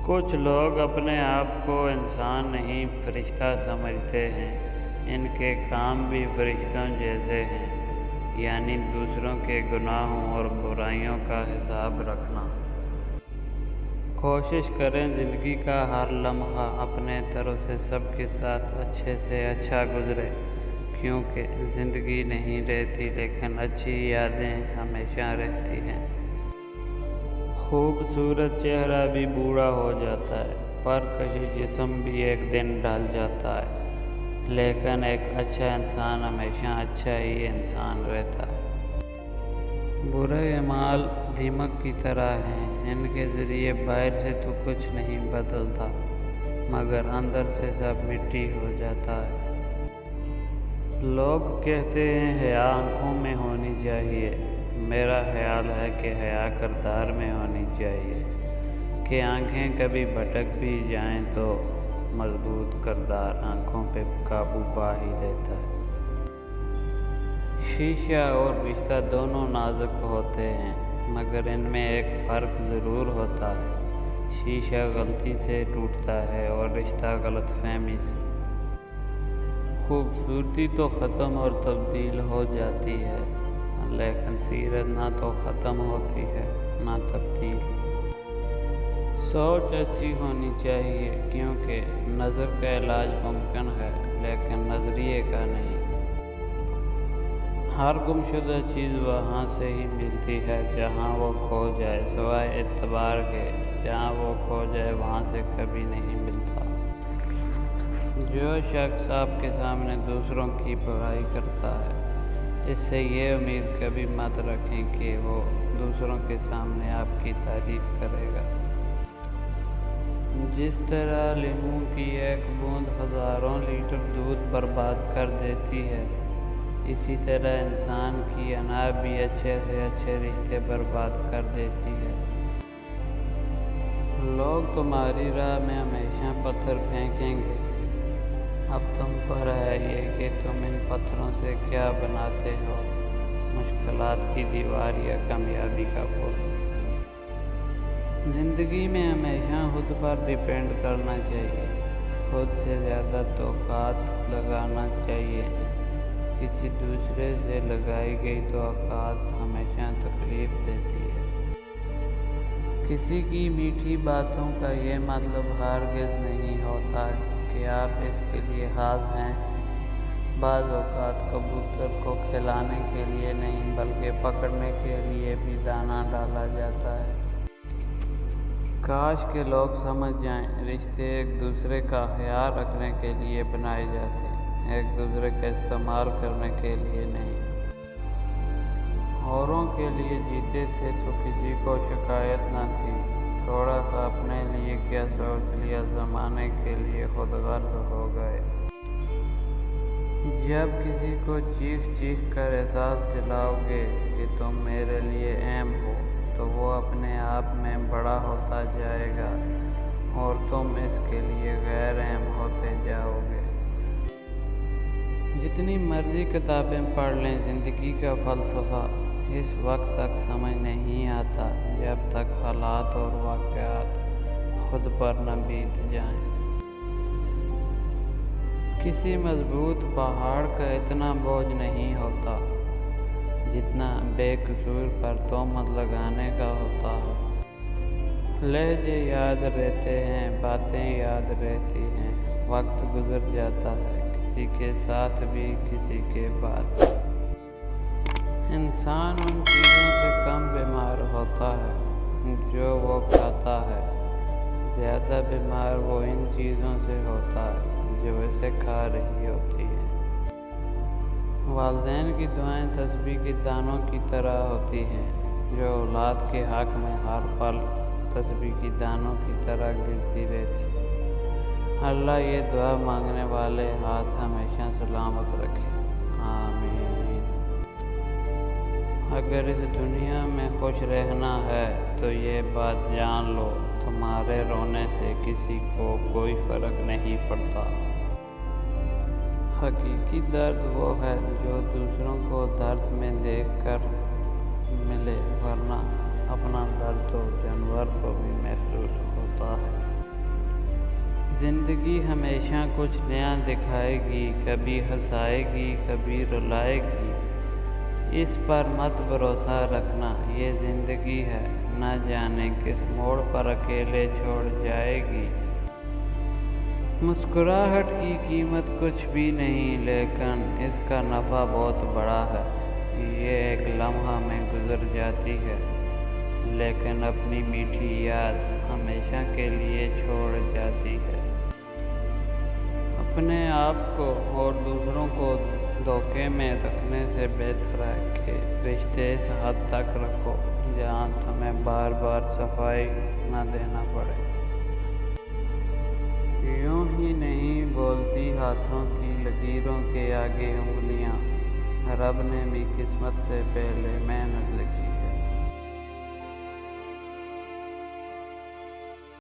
کچھ لوگ اپنے آپ کو انسان نہیں فرشتہ سمجھتے ہیں۔ ان کے کام بھی فرشتوں جیسے ہیں، یعنی دوسروں کے گناہوں اور برائیوں کا حساب رکھنا۔ کوشش کریں زندگی کا ہر لمحہ اپنے طرف سے سب کے ساتھ اچھے سے اچھا گزرے، کیونکہ زندگی نہیں رہتی لیکن اچھی یادیں ہمیشہ رہتی ہیں۔ خوبصورت چہرہ بھی بوڑھا ہو جاتا ہے، پرکشش جسم بھی ایک دن ڈھل جاتا ہے، لیکن ایک اچھا انسان ہمیشہ اچھا ہی انسان رہتا ہے۔ برے اعمال دیمک کی طرح ہیں، ان کے ذریعے باہر سے تو کچھ نہیں بدلتا مگر اندر سے سب مٹی ہو جاتا ہے۔ لوگ کہتے ہیں حیا آنکھوں میں ہونی چاہیے، میرا خیال ہے کہ حیا کردار میں ہونی چاہیے، کہ آنکھیں کبھی بھٹک بھی جائیں تو مضبوط کردار آنکھوں پہ قابو پا ہی لیتا ہے۔ شیشہ اور رشتہ دونوں نازک ہوتے ہیں، مگر ان میں ایک فرق ضرور ہوتا ہے۔ شیشہ غلطی سے ٹوٹتا ہے اور رشتہ غلط فہمی سے۔ خوبصورتی تو ختم اور تبدیل ہو جاتی ہے، لیکن سیرت نہ تو ختم ہوتی ہے نہ تبدیل۔ سوچ اچھی ہونی چاہیے، کیونکہ نظر کا علاج ممکن ہے لیکن نظریے کا نہیں۔ ہر گمشدہ چیز وہاں سے ہی ملتی ہے جہاں وہ کھو جائے، سوائے اعتبار کے، جہاں وہ کھو جائے وہاں سے کبھی نہیں ملتا۔ جو شخص آپ کے سامنے دوسروں کی برائی کرتا ہے، اس سے یہ امید کبھی مت رکھیں کہ وہ دوسروں کے سامنے آپ کی تعریف کرے گا۔ جس طرح لیموں کی ایک بوند ہزاروں لیٹر دودھ برباد کر دیتی ہے، اسی طرح انسان کی انا بھی اچھے سے اچھے رشتے برباد کر دیتی ہے۔ لوگ تمہاری راہ میں ہمیشہ پتھر پھینکیں گے، اب تم پر ہے یہ کہ تم ان پتھروں سے کیا بناتے ہو، مشکلات کی دیوار یا کامیابی کا پل۔ زندگی میں ہمیشہ خود پر ڈیپینڈ کرنا چاہیے، خود سے زیادہ توقعات لگانا چاہیے۔ کسی دوسرے سے لگائی گئی توقعات ہمیشہ تکلیف دیتی ہے۔ کسی کی میٹھی باتوں کا یہ مطلب ہرگز نہیں ہوتا کہ آپ اس کے لیے خاص ہیں۔ بعض اوقات کبوتر کو کھلانے کے لیے نہیں بلکہ پکڑنے کے لیے بھی دانہ ڈالا جاتا ہے۔ کاش کہ لوگ سمجھ جائیں، رشتے ایک دوسرے کا خیال رکھنے کے لیے بنائے جاتے ہیں، ایک دوسرے کا استعمال کرنے کے لیے نہیں۔ اوروں کے لیے جیتے تھے تو کسی کو شکایت نہ تھی، تھوڑا سا اپنے لیے کیا سوچ لیا، زمانے کے لیے خود غرض ہو گئے۔ جب کسی کو چیخ چیخ کر احساس دلاؤ گے کہ تم میرے لیے اہم ہو، تو وہ اپنے آپ میں بڑا ہوتا جائے گا اور تم اس کے لیے غیر اہم ہوتے جاؤ گے۔ جتنی مرضی کتابیں پڑھ لیں، زندگی کا فلسفہ اس وقت تک سمجھ نہیں آتا جب تک حالات اور واقعات خود پر نہ بیت جائیں۔ کسی مضبوط پہاڑ کا اتنا بوجھ نہیں ہوتا جتنا بے قصور پر تہمت لگانے کا ہوتا ہے۔ لہجے یاد رہتے ہیں، باتیں یاد رہتی ہیں، وقت گزر جاتا ہے، کسی کے ساتھ بھی کسی کے بعد۔ انسان ان چیزوں سے کم بیمار ہوتا ہے جو وہ کھاتا ہے، زیادہ بیمار وہ ان چیزوں سے ہوتا ہے جو اسے کھا رہی ہوتی ہے۔ والدین کی دعائیں تسبیح کے دانوں کی طرح ہوتی ہیں جو اولاد کے حق میں ہر پل تسبیح کے دانوں کی طرح گرتی رہتی ہے۔ اللہ یہ دعا مانگنے والے ہاتھ ہمیشہ سلامت رکھے، آمین۔ اگر اس دنیا میں خوش رہنا ہے تو یہ بات جان لو، تمہارے رونے سے کسی کو کوئی فرق نہیں پڑتا۔ حقیقی درد وہ ہے جو دوسروں کو درد میں دیکھ کر ملے، ورنہ اپنا درد تو جانور کو بھی محسوس ہوتا ہے۔ زندگی ہمیشہ کچھ نیا دکھائے گی، کبھی ہنسائے گی، کبھی رلائے گی۔ اس پر مت بھروسہ رکھنا، یہ زندگی ہے، نہ جانے کس موڑ پر اکیلے چھوڑ جائے گی۔ مسکراہٹ کی قیمت کچھ بھی نہیں، لیکن اس کا نفع بہت بڑا ہے۔ یہ ایک لمحہ میں گزر جاتی ہے، لیکن اپنی میٹھی یاد ہمیشہ کے لیے چھوڑ جاتی ہے۔ اپنے آپ کو اور دوسروں کو دھوکے میں رکھنے سے بہتر ہے کہ رشتے اس حد تک رکھو جہاں تمہیں بار بار صفائی نہ دینا پڑے۔ یوں ہی نہیں بولتی ہاتھوں کی لکیروں کے آگے انگلیاں، رب نے بھی قسمت سے پہلے محنت لکھی ہے۔